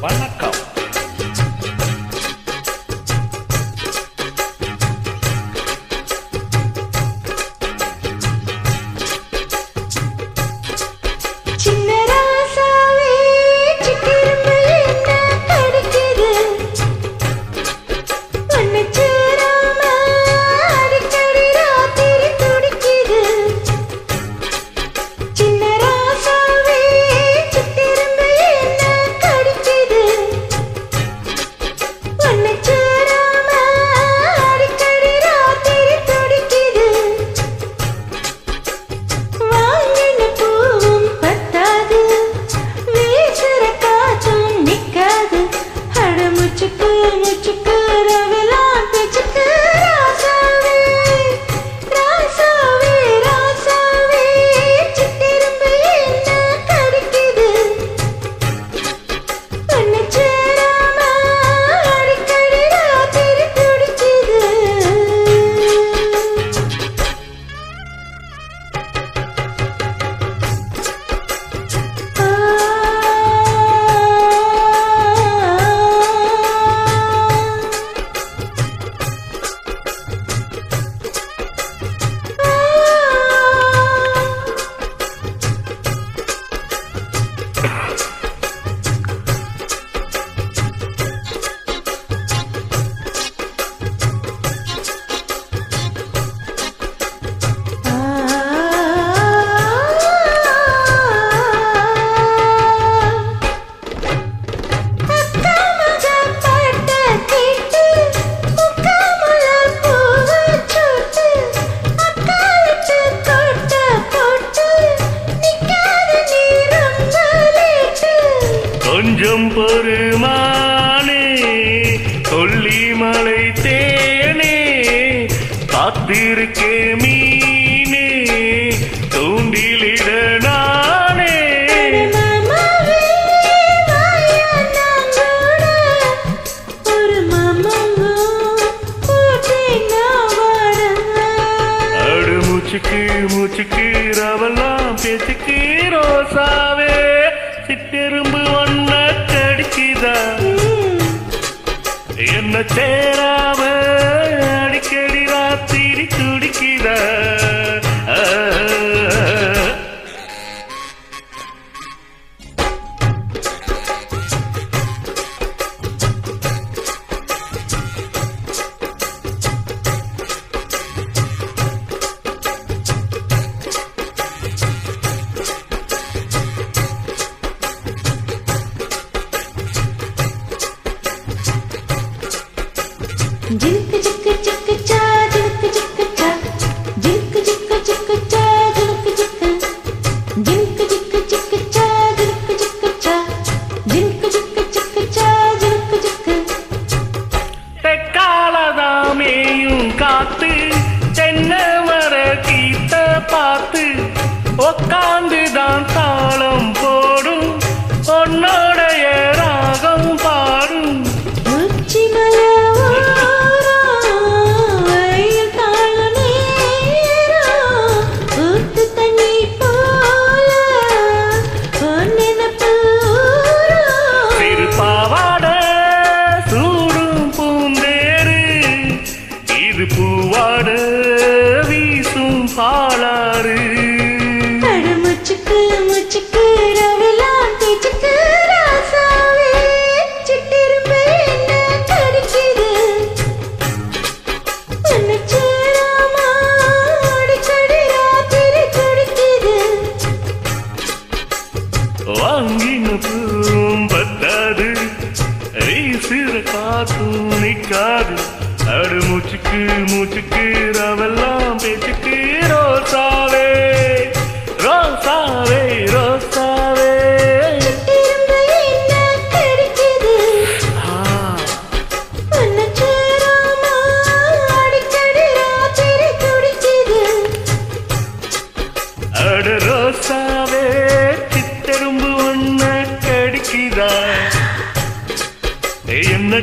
வணக்கம். கொஞ்சம் பொறுமானே கொல்லிமலை தேனே காத்திருக்கே மீனே தூண்டிலிட நானே அடு மூச்சுக்கு மூச்சுக்கு ரவெல்லாம் பேச்சுக்கு ரோசாவே சிட்டெரும்பு ஒன்ன கடிக்குதா என்ன சேராம அடிக்கடி ராத்திரி துடிக்குதா जिक जिक जिक चा जिक जिक चा जिक जिक जिक चा जिक जिक जिक जिक जिक चा जिक जिक चा जिक जिक जिक चा जिक जिक தெக்காலதாமேயும் காத்து தென்னை மர கீத்த பார்த்து உக்காந்துதான் தாளம் போடும் உன்னோடைய ராகம் பாடும் பூவாட வீசும் பாலாறு முச்சுக்கு முச்சுக்கு ரவெல்லாம் தேச்சுக்கு ராசாவே சிட்டிரும்பு என்ன கடிக்குது உன்னை சேராம அடிக்கடி ராத்திரி துடிக்குது வாங்கின பூவும் பத்தாது வீசுற காத்தும் நிக்காது அடு மூச்சுக்கு மூச்சுக்கு ரவெல்லாம் பேச்சுக்கு ரோசாவே ரோசாவே ரோசாவே சிட்டிரும்பு என்ன கடிக்குது உன்னை சேராம அடிக்கடி ராத்திரி துடிக்குது அடு ரோசாவே சித்தெரும்பு ஒன்ன கடிக்குதா என்ன